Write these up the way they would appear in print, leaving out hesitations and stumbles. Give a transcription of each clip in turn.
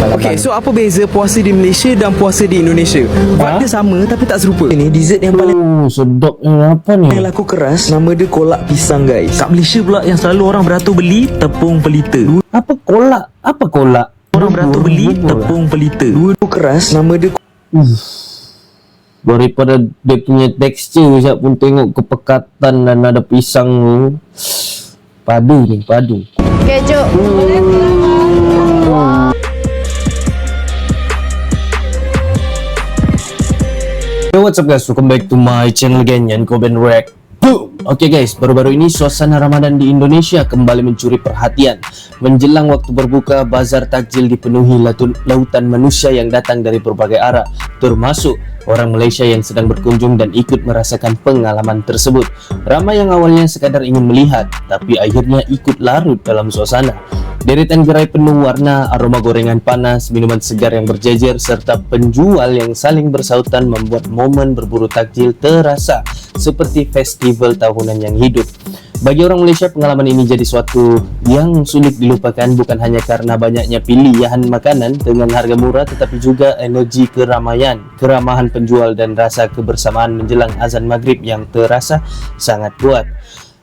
Okay, so apa beza puasa di Malaysia dan puasa di Indonesia? Vibe dia sama tapi tak serupa. Ini dessert yang paling Sedapnya apa ni? yang laku keras, nama dia kolak pisang guys. Kat Malaysia pula yang selalu orang beratur beli tepung pelita. Apa kolak? Apa kolak? Orang beratur beli tepung pelita. Dua keras, nama dia Daripada dia punya tekstur, saya pun tengok kepekatan dan ada pisang tu. Padu ni, padu. Kejuk. Hey, what's up guys, welcome back to my channel again, Yan Koben React. Oke guys, baru-baru ini suasana Ramadan di Indonesia kembali mencuri perhatian. Menjelang waktu berbuka, bazar takjil dipenuhi lautan manusia yang datang dari berbagai arah, termasuk orang Malaysia yang sedang berkunjung dan ikut merasakan pengalaman tersebut. Ramai yang awalnya sekadar ingin melihat, tapi akhirnya ikut larut dalam suasana. Deretan gerai penuh warna, aroma gorengan panas, minuman segar yang berjejer, serta penjual yang saling bersautan membuat momen berburu takjil terasa seperti festival tahunan yang hidup. Bagi orang Malaysia, pengalaman ini jadi suatu yang sulit dilupakan, bukan hanya karena banyaknya pilihan makanan dengan harga murah, tetapi juga energi keramaian, keramahan penjual, dan rasa kebersamaan menjelang azan maghrib yang terasa sangat kuat.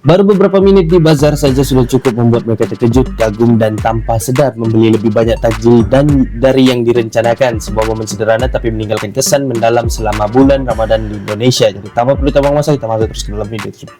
Baru beberapa menit di bazar saja sudah cukup membuat mereka terkejut, kagum, dan tanpa sedar membeli lebih banyak takjil dari yang direncanakan. Sebuah momen sederhana tapi meninggalkan kesan mendalam selama bulan Ramadan di Indonesia. Jadi tanpa perlu tambang masa, kita masuk terus ke dalam video tersebut.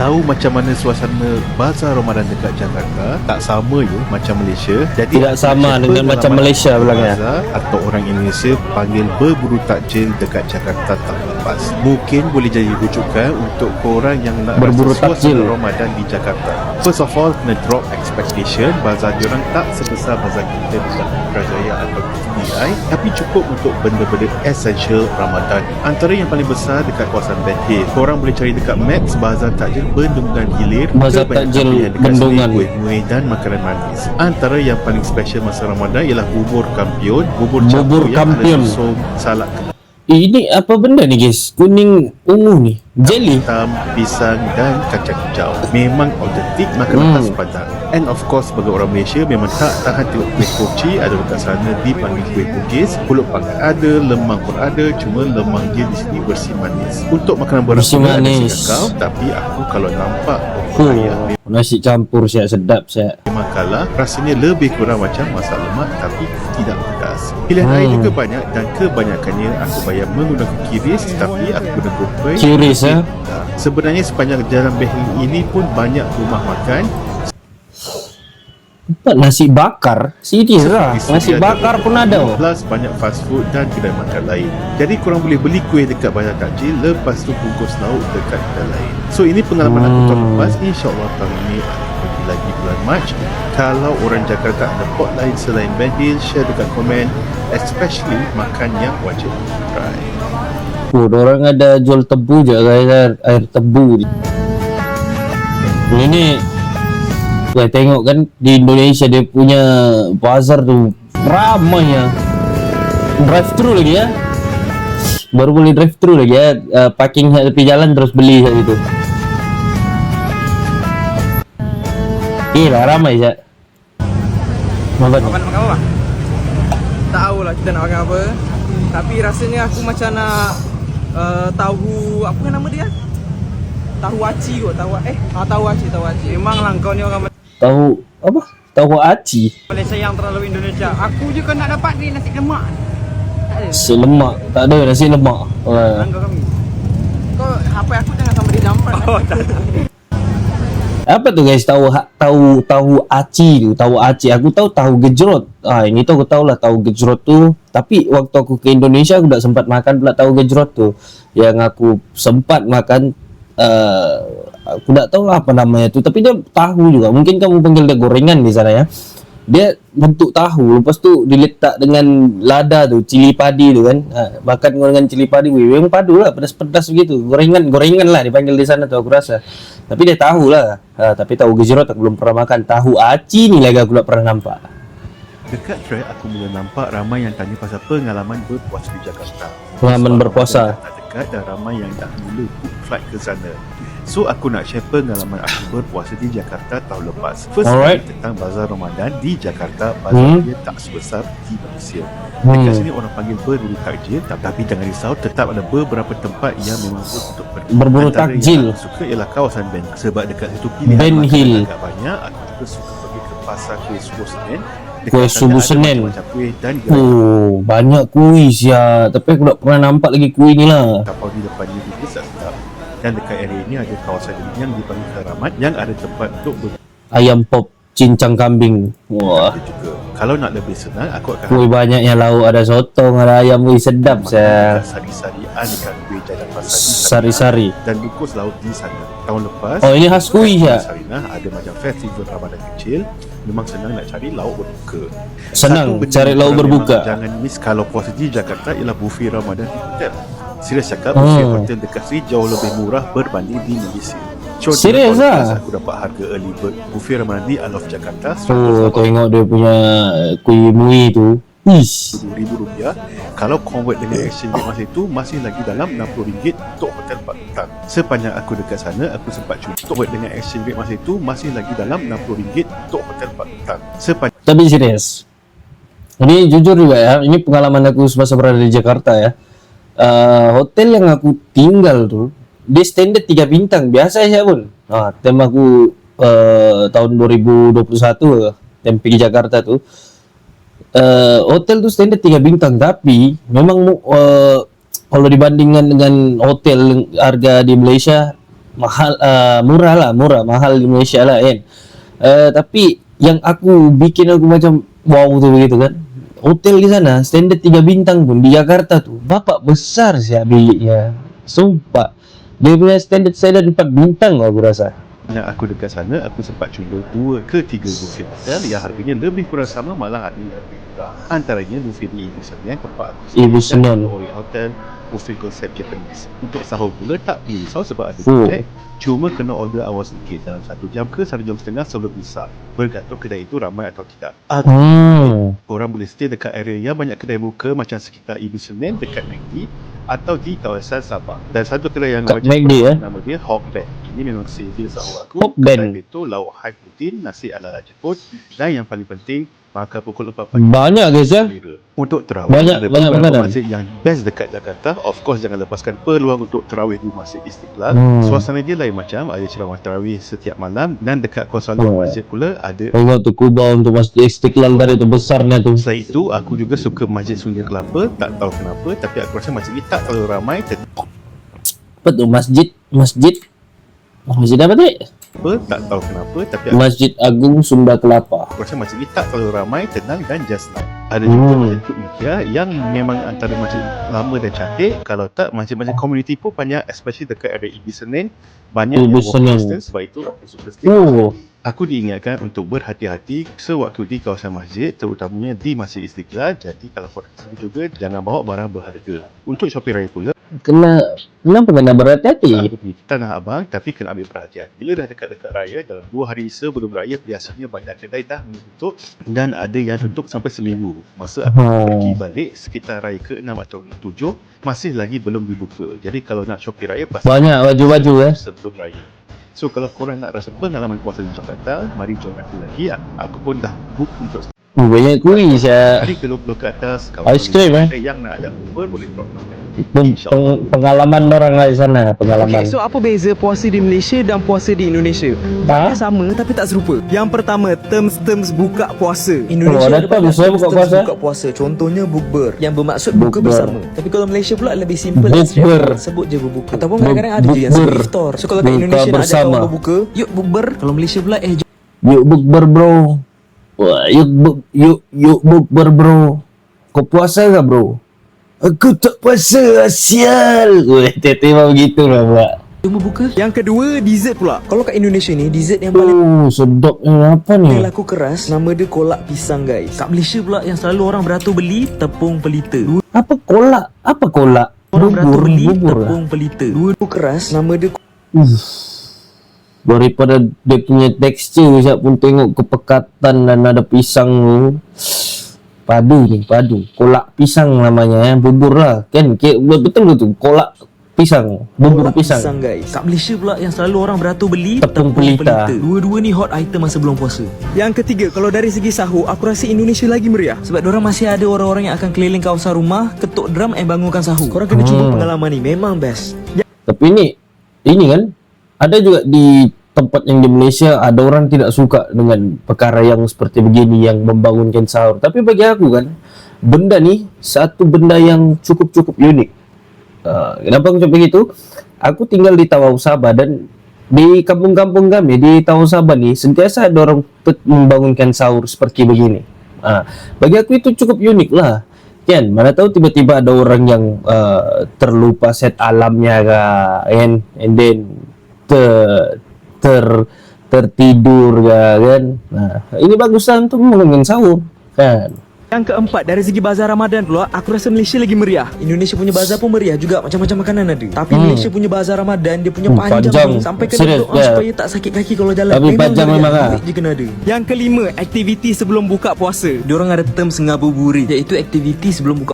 Tahu macam mana suasana bazar Ramadan dekat Jakarta? Tak sama ya macam Malaysia. Jadi Tidak sama dengan macam Malaysia belakangnya. bazar atau orang Indonesia panggil berburu takjil dekat Jakarta tak lepas. Mungkin boleh jadi rujukan untuk korang yang nak Berburu rasa takjil suasana Ramadan di Jakarta. First of all, kena drop expectation. Bazar diorang tak sebesar bazar kita dekat Putrajaya atau TDI, tapi cukup untuk benda-benda essential Ramadan. Antara yang paling besar dekat kawasan Ben Hill. Korang boleh cari dekat Maps bazar takjil Bendungan Hilir. Bazar takjil Bendungan, kuih-muih dan makanan manis. Antara yang paling special masa Ramadan ialah bubur kampion, bubur campur yang kampion. ada susun, salad Ini apa benda ni guys? Kuning ungu ni, jelly. hitam, pisang dan kacang hijau. Memang autentik makanan khas Padang. And of course, bagi orang Malaysia memang tak tahan tengok kuih koci ada dekat sana dipanggil kuih Bugis. Pulut panggang ada, lemang pun ada, cuma lemang dia di sini bersih manis. Untuk makanan beras Bersih pun ada manis. kakao, tapi aku kalau nampak Nasi campur siap sedap siap. memang kalah, rasanya lebih kurang macam masak lemak tapi tidak pedas. Pilihan air juga banyak dan kebanyakannya aku bayar menggunakan kiris, tapi aku guna GoPay. Kiris Sebenarnya sepanjang jalan Behli ini pun banyak rumah makan. Apa nasi bakar? Serius lah. Nasi bakar pun ada. Plus banyak fast food dan kedai makan lain. Jadi korang boleh beli kuih dekat bazar takjil, lepas tu bungkus lauk dekat kedai lain. So ini pengalaman aku tahun lepas. InsyaAllah tahun ini aku pergi lagi bulan Mac. Kalau orang Jakarta ada pot lain selain Ben Hill, share dekat komen, especially makan yang wajib try. Orang ada jual tebu je, air tebu. Ini saya tengok kan di Indonesia dia punya bazar tu ramai ya. Drive thru lagi ya. Baru boleh drive thru lagi ya. Parking kat tepi jalan terus beli kat situ. Gila ramai je. Makan. Makan apa? Tak tahulah kita nak makan apa. Tapi rasanya aku macam nak tahu apa nama dia? Tahu aci kot, tahu aci. Memanglah kau ni orang Tahu apa? Tahu aci. Malaysia yang terlalu Indonesia. Aku je kau nak dapat ni nasi lemak. Tak ada. Nasi lemak. Tak ada nasi lemak. Langgar kami. Kau HP aku jangan sampai dia jampan. Oh, tak. Apa tu guys? Tahu aci tu, tahu aci. Aku tahu gejrot. Ini tu aku tahu lah tahu gejrot tu. Tapi waktu aku ke Indonesia aku tak sempat makan pula tahu gejrot tu. Yang aku sempat makan aku tak tahu lah apa namanya tu, tapi dia tahu juga. Mungkin kamu panggil dia gorengan di sana ya. Dia bentuk tahu, lepas tu diletak dengan lada tu, cili padi tu kan. Makan gorengan cili padi, memang padu lah, pedas-pedas begitu. Gorengan lah dipanggil di sana tu aku rasa. Tapi dia tahu lah. Tapi tahu gejrot aku belum pernah makan. Tahu aci ni lagi aku tak pernah nampak. Dekat track aku mula nampak ramai yang tanya pasal pengalaman berpuasa di Jakarta. Pengalaman berpuasa. Tak dekat dan ramai yang dah mula book flight ke sana. So aku nak share pengalaman aku berpuasa di Jakarta tahun lepas. First Alright. tentang bazar Ramadan di Jakarta. Bazar dia tak sebesar di Malaysia. Dekat sini orang panggil berburu takjil, tapi jangan risau, tetap ada beberapa tempat yang memang untuk Berburu Antara takjil. yang aku suka ialah kawasan Ben, sebab dekat situ pilihan Ben makanan Hill. agak banyak. Aku juga suka pergi ke pasar kuih subuh Senin. Dekat Kuih sana subuh ada Senin. macam-macam kuih dan gerai Oh, banyak kuis ya. Tapi aku tak pernah nampak lagi kuih ni lah. tapau di depannya juga sedap. Dan dekat area ini ada kawasan yang dipanggil Keramat yang ada tempat untuk Ayam pop cincang kambing. Wah, berada juga. Kalau nak lebih senang, aku akan kuih banyak yang lauk, ada sotong, ada ayam, kuih sedap saya. sari-sarian dekat kuih jalan pasar di Sari-sari. Sarinah dan bungkus laut di sana. Tahun lepas Oh, ini khas kuih ya. Sarinah ada macam festival Ramadan kecil. Memang senang nak cari lauk berbuka. Senang Satu benda cari yang lauk korang berbuka. memang jangan miss kalau puasa di Jakarta ialah buffet Ramadan di hotel. Serius cakap, buffet hotel dekat sini jauh lebih murah berbanding di Malaysia. Serius tahun lah? lepas aku dapat harga early bird buffet Ramadan di Alof Jakarta Oh, tengok dia punya kuih mui tu. Ish. RM10,000. Kalau convert dengan exchange rate masa itu masih lagi dalam RM60 untuk hotel 4 bintang. Sepanjang aku dekat sana, aku sempat cuba convert dengan exchange rate masa itu masih lagi dalam RM60 untuk hotel 4 bintang. Sepanjang Tapi serius. Ini jujur juga ya, ini pengalaman aku semasa berada di Jakarta ya. Hotel yang aku tinggal tuh, dia standard 3 bintang, biasa aja pun. Tem aku tahun 2021, tem pergi Jakarta tuh. Hotel tuh standard 3 bintang, tapi memang kalau dibandingkan dengan hotel harga di Malaysia mahal, murah, mahal di Malaysia lah kan. Tapi yang aku bikin aku macam wow tuh begitu kan, hotel di sana standard 3 bintang pun di Jakarta tuh bapak besar sih biliknya, sumpah. Dia punya standard 4 bintang aku rasa. aku dekat sana, aku sempat cuba 2 ke 3 buffet hotel yang harganya lebih kurang sama, malah ada yang lebih murah. Antaranya buffet di Ibu Senen, tempat aku Ibu stay, dan Senen. Orient Hotel, buffet konsep Japanese. Untuk sahur pula tak perlu risau sebab ada Oh. check. Cuma kena order awal sedikit, dalam 1 jam ke 1 jam setengah sebelum imsak, bergantung kedai itu ramai atau tidak. Korang boleh stay dekat area yang banyak kedai buka macam sekitar Ibu Senen dekat McD atau di kawasan Sabah. Dan satu kedai yang Kat wajib McD, nama dia Hawk Band. Ini memang savior sahur aku. Hawk Band. Kedai itu lauk high protein, nasi ala Jepun, dan yang paling penting makan pukul 4 pagi. Banyak guys ya. Untuk terawih, Banyak- ada banyak beberapa makanan. masjid yang best dekat Jakarta. Of course jangan lepaskan peluang untuk terawih di Masjid Istiqlal. Suasana dia lain macam, ada ceramah terawih setiap malam, dan dekat kawasan luar masjid pula ada. Tengok tu kubah untuk Masjid Istiqlal tadi tu besarnya tu. Selain itu, aku juga suka Masjid Sungei Kelapa. Tak tahu kenapa, tapi aku rasa masjid ni tak terlalu ramai. Apa tu masjid apa tadi? Tak tahu kenapa, tapi Masjid Agung Sunda Kelapa. aku rasa masjid ni tak terlalu ramai, tenang dan just nice. Ada juga masjid Tuk Mutia yang memang antara masjid lama dan cantik. Kalau tak, masjid-masjid community pun banyak, especially dekat area Ibu Senen. Banyak Ibu yang walking Senen. distance, sebab itu aku suka sikit. Oh, Aku diingatkan untuk berhati-hati sewaktu di kawasan masjid, terutamanya di Masjid Istiqlal. Jadi kalau korang sendiri juga, jangan bawa barang berharga. Untuk shopping raya pula, kenapa kena berhati-hati? aku pergi Tanah Abang, tapi kena ambil perhatian. Bila dah dekat-dekat raya, dalam 2 hari sebelum raya, biasanya banyak kedai dah tutup dan ada yang tutup sampai seminggu. Masa aku pergi balik sekitar raya ke-6 atau 7, masih lagi belum dibuka. Jadi kalau nak shopping raya, pasti Banyak baju-baju sebelum raya. So kalau korang nak rasa pengalaman puasa di Jakarta, mari join aku lagi. Aku pun dah book untuk Banyak kuis ya. hari ke-20 ke atas. Ice cream, Yang nak ada Uber boleh drop. Pengalaman orang lah di sana, pengalaman. Okay, so apa beza puasa di Malaysia dan puasa di Indonesia? Dia sama tapi tak serupa. Yang pertama, terms buka puasa. Oh, ada terms buka puasa? buka puasa. Contohnya bukber yang bermaksud buka Bukber. bersama. Tapi kalau Malaysia pula lebih simple. Bukber. Sebut je berbuka. Ataupun kadang-kadang ada je yang Bukber. sebut iftar. So kalau kat Buka Indonesia nak ada bersama. kawan berbuka, yuk bukber. Kalau Malaysia pula Yuk bukber bro. Wah, yuk bukber bro. Kau puasa ke bro? Aku tak puasa, sial. Weh, tiba-tiba begitu lah pula. jom berbuka. Yang kedua, dessert pula. Kalau kat Indonesia ni, dessert yang paling Oh, sedapnya apa ni? laku keras, nama dia kolak pisang guys. Kat Malaysia pula yang selalu orang beratur beli, tepung pelita. Apa kolak? Apa kolak? Orang beratur beli, bubur lah. tepung pelita. Dua keras, nama dia Daripada dia punya tekstur, saya pun tengok kepekatan dan ada pisang tu. Padu. Kolak pisang namanya ya, bubur lah. Kan betul tu kolak pisang, bubur pisang. guys. Kat Malaysia pula yang selalu orang beratur beli Tepung pelita. Dua-dua ni hot item masa belum puasa. Yang ketiga, kalau dari segi sahur, aku rasa Indonesia lagi meriah. Sebab diorang masih ada orang-orang yang akan keliling kawasan rumah, ketuk drum bangunkan sahur. Korang kena cuba pengalaman ni, memang best. Tapi ini kan ada juga di tempat yang di Malaysia ada orang tidak suka dengan perkara yang seperti begini yang membangunkan sahur. Tapi bagi aku kan benda ni satu benda yang cukup unik. Kenapa aku cakap begitu? Aku tinggal di Tawau Sabah dan di kampung-kampung kami di Tawau Sabah ni sentiasa ada orang membangunkan sahur seperti begini. Bagi aku itu cukup unik lah. Kan, mana tahu tiba-tiba ada orang yang terlupa set alamnya kan, and then tertidur kan. Nah, ini bagus lah untuk membangunkan sahur kan. Yang keempat, dari segi bazar Ramadan pula, aku rasa Malaysia lagi meriah. Indonesia punya bazar pun meriah juga, macam-macam makanan ada. Tapi Malaysia punya bazar Ramadan, dia punya panjang sampai kena doa supaya tak sakit kaki kalau jalan. Tapi panjang memang lah. Duit je kena ada. Yang kelima, aktiviti sebelum buka puasa. Diorang ada term ngabuburit, iaitu aktiviti sebelum buka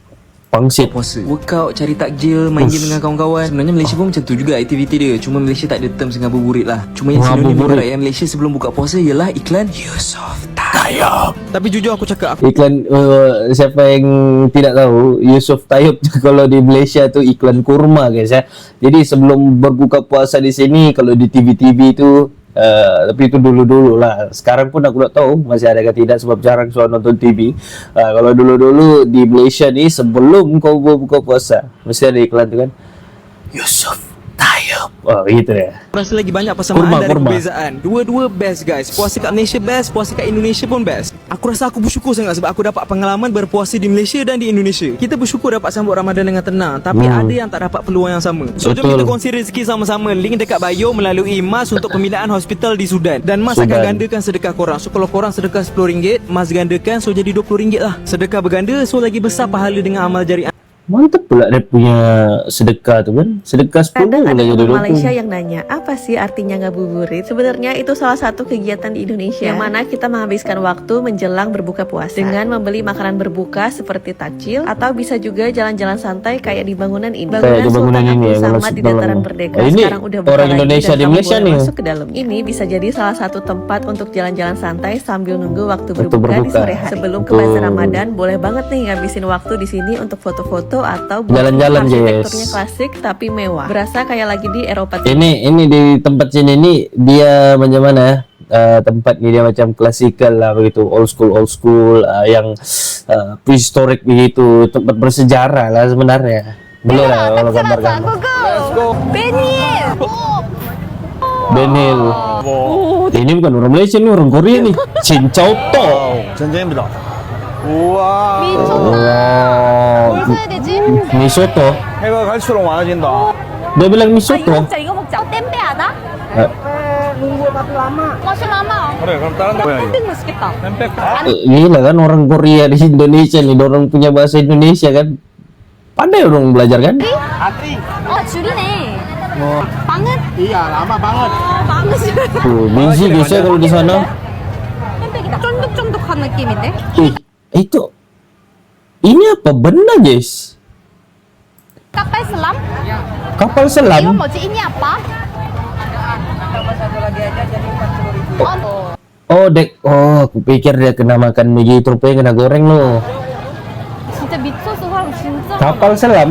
Pangsit. puasa. Workout, cari takjil, main game dengan kawan-kawan. Sebenarnya Malaysia pun macam tu juga aktiviti dia. Cuma Malaysia tak ada term ngabuburit lah. Cuma yang sinonim dengan rakyat Malaysia sebelum buka puasa ialah iklan Yusof Tayyip. Tapi jujur aku cakap, Iklan siapa yang tidak tahu, Yusof Tayyip kalau di Malaysia tu iklan kurma guys ya. Jadi sebelum berbuka puasa di sini kalau di TV-TV tu tapi itu dulu-dulu lah. Sekarang pun aku tak tahu masih ada ke tidak sebab jarang saya nonton TV. Kalau dulu-dulu di Malaysia ni sebelum kau berbuka puasa mesti ada iklan tu kan. Yusof Tayyip. Oh gitu ya. rasa lagi banyak persamaan dan perbezaan. Dua-dua best guys. Puasa kat Malaysia best, puasa kat Indonesia pun best. Aku rasa aku bersyukur sangat sebab aku dapat pengalaman berpuasa di Malaysia dan di Indonesia. Kita bersyukur dapat sambut Ramadan dengan tenang, tapi ada yang tak dapat peluang yang sama. So jom kita kongsi rezeki sama-sama. Link dekat bio melalui MAS untuk pembinaan hospital di Sudan. Dan MAS akan gandakan sedekah korang. So kalau korang sedekah RM10, MAS gandakan so jadi RM20 lah. Sedekah berganda so lagi besar pahala dengan amal jariah. Mantap pula dia punya sedekah tu kan. Sedekah 10 Kadang ada jadi orang 20. Malaysia yang nanya, apa sih artinya ngabuburit? Sebenarnya itu salah satu kegiatan di Indonesia yang mana kita menghabiskan waktu menjelang berbuka puasa dengan membeli makanan berbuka seperti takjil, atau bisa juga jalan-jalan santai kayak di bangunan ini. Kayak di bangunan Sultan ini, Abdul ya, Samad di Dataran Merdeka ini sekarang udah buka orang lagi Indonesia dan di kamu Malaysia boleh nih. masuk ke dalam. Ini bisa jadi salah satu tempat untuk jalan-jalan santai sambil nunggu waktu Waktu berbuka di berbuka. sore hari. Sebelum ke Betul. bazar Ramadan, boleh banget nih ngabisin waktu di sini untuk foto-foto atau Jalan-jalan, arsitekturnya guys. klasik tapi mewah. Berasa kayak lagi di Eropa. Ini di tempat sini ni dia macam mana? Tempat ni dia macam klasikal lah begitu, old school yang prehistoric begitu, tempat bersejarah lah sebenarnya. Boleh lah kalau gambar-gambar. Let's go. Benil. Ben Hill. Ini bukan orang Malaysia ni, orang Korea ni. Chin Chow To. 전쟁입니다. Wow. 써야 되지? Misoto. 해가 갈수록 많아진다. Dia bilang misoto. 이거 먹자. 땜빼 하나? Eh, 맛이 lama. 그래, 그럼 다른 데 뭐야 이거? 맛있겠다. 햄백. Gila kan orang Korea di Indonesia nih, orang punya bahasa Indonesia kan. Pandai orang belajar kan? 줄이네. 빵은? iya, lama banget. 빵은 Tuh, busy guys ya kalau di sana. 햄백이다. 쫀득쫀득한 느낌인데? Itu ini apa benda guys? Kapal selam? Kapal Iwan selam. 뭐지? Ini apa? Oh dek, aku pikir dia kena makan begitu, rupanya kena goreng loh. 진짜 미쳤어. 사람 진짜. Kapal selam?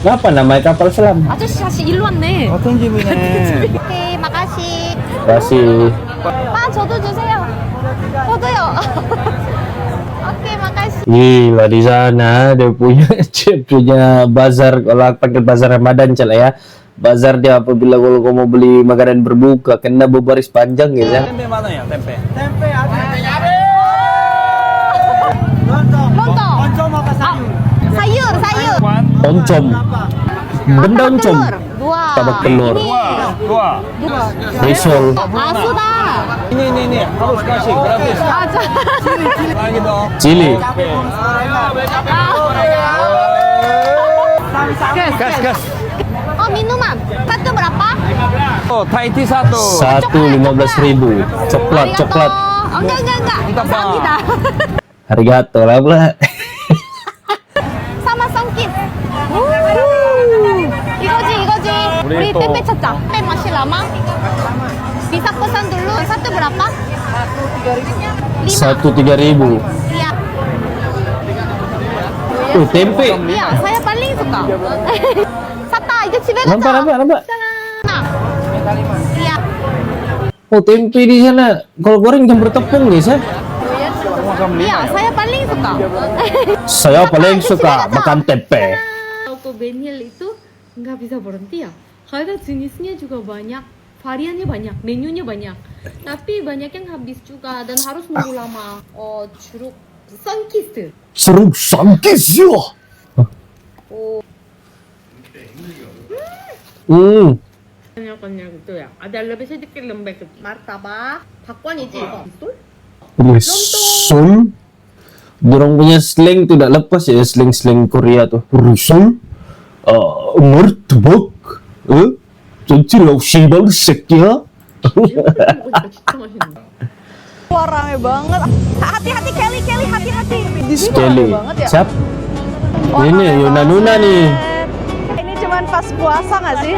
Kenapa namanya kapal selam? 아저씨 일로 왔네. 같은 집이네. 오케이, 마가시. Kasih. 빵 저도 주세요. 저도요. 오케이, 마가시. Gila di sana dia punya bazar, kalau aku panggil bazar Ramadan cel ya. Bazar dia apabila kalau kau mau beli makanan berbuka kena berbaris panjang gitu ya. 템페 많아요, 템페. 런던. sayur, sayur. Oncom. Benda oncom. Dua. Tabak telur. 좋아. Risol. 아수다. 니. 하고 스카시, 그라피스. 맞아. 아기도. Chili. gas. minuman. Satu berapa? 타이티 사또. 1.15.000. Coklat. Enggak. 감사합니다. Arigato lah pula. sama songkit. 이거지. tempe cecah. Masih lama. Bisa pesan dulu. Satu berapa? Satu 3.000. Iya. Tempe. Iya, saya paling suka. Sata aja sih Nampak. Nah. Iya. Oh, tempe di sana. Kalau goreng campur tepung guys ya. Iya, saya paling suka. Saya paling suka makan tempe. Auto Benhil itu nggak bisa berhenti ya, karena jenisnya juga banyak, variannya banyak, menunya banyak, tapi banyak yang habis juga dan harus nunggu lama. Oh, jeruk sunkist. Jeruk sunkist ya. Kenyang gitu ya, ada lebih sedikit lembek. Martabak, bakwan이지 이거. Rusul. Dorong punya slang tidak lepas ya, slang Korea tuh. Rusul. Martabak. Jadi sibal sekia. 진짜 맛있네. Wah, rame banget. Hati-hati Kelly, hati-hati. Di sini Sekali. rame banget ya. Siap. Wah, Ini rame Yuna Nuna banget. nih. Ini cuman pas puasa nggak sih?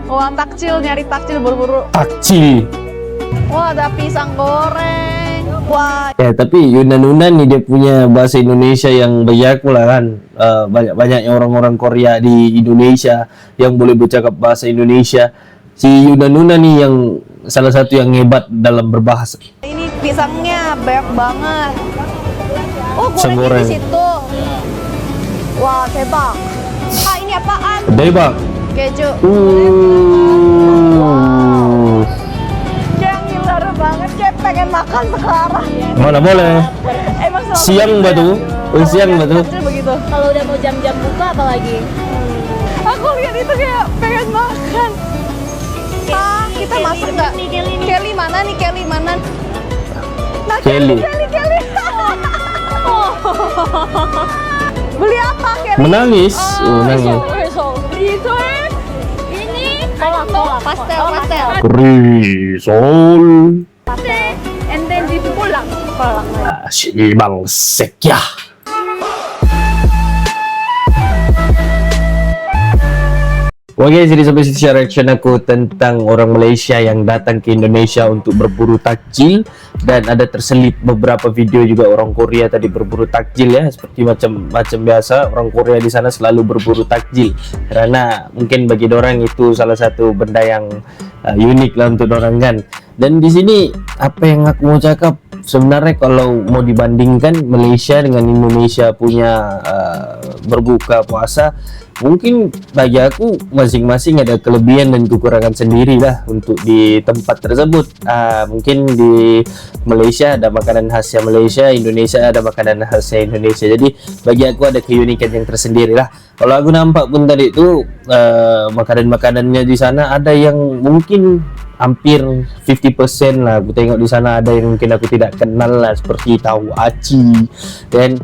Wah, takjil, nyari takjil buru-buru. Takjil. Wah, ada pisang goreng. Wah, Ya tapi Yuna Nuna nih dia punya bahasa Indonesia yang banyak pula kan. Banyak-banyaknya orang-orang Korea di Indonesia yang boleh bercakap bahasa Indonesia. Si Yuna Nuna nih yang salah satu yang hebat dalam berbahasa. ini pisangnya banyak banget. Oh, Pisang goreng goreng. di situ. Wah, 대박. Ah, ini apaan? Debak. Keju. Yang ngiler banget, kayak pengen makan sekarang. Mana boleh. Emang selalu Siang begitu batu. ya? Siang Kalau batu. lihat takjil begitu. Kalau udah mau jam-jam buka apalagi? Aku lihat itu kayak pengen makan. Ah, kita masuk nggak? Kelly mana nih? Kelly mana? Nah, Kelly. Kelly. Oh. Beli apa Kelly? Menangis. Oh, Menangis. risol. Ini kolak, pastel. Risol. And then di kolak. Sibang sekia. Oke, jadi sampai situ share reaction aku tentang orang Malaysia yang datang ke Indonesia untuk berburu takjil, dan ada terselip beberapa video juga orang Korea tadi berburu takjil ya, seperti macam biasa orang Korea di sana selalu berburu takjil karena mungkin bagi orang itu salah satu benda yang unik lah untuk orang kan. Dan di sini apa yang aku mau cakap, sebenarnya kalau mau dibandingkan Malaysia dengan Indonesia punya berbuka puasa, mungkin bagi aku masing-masing ada kelebihan dan kekurangan sendiri lah untuk di tempat tersebut. Mungkin di Malaysia ada makanan khasnya Malaysia, Indonesia ada makanan khasnya Indonesia. Jadi bagi aku ada keunikan yang tersendiri lah. Kalau aku nampak pun tadi itu makanan-makanannya di sana ada yang mungkin hampir 50% lah. Aku tengok di sana ada yang mungkin aku tidak kenal lah, seperti tahu aci, dan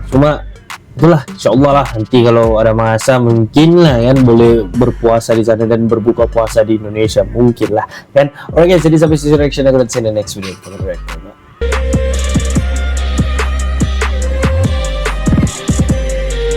cuma itulah, insyaallah lah nanti kalau ada masa mungkin lah kan boleh berpuasa di sana dan berbuka puasa di Indonesia mungkin lah kan. Oke, jadi sampai sisi reaction aku, dan see you in the next video.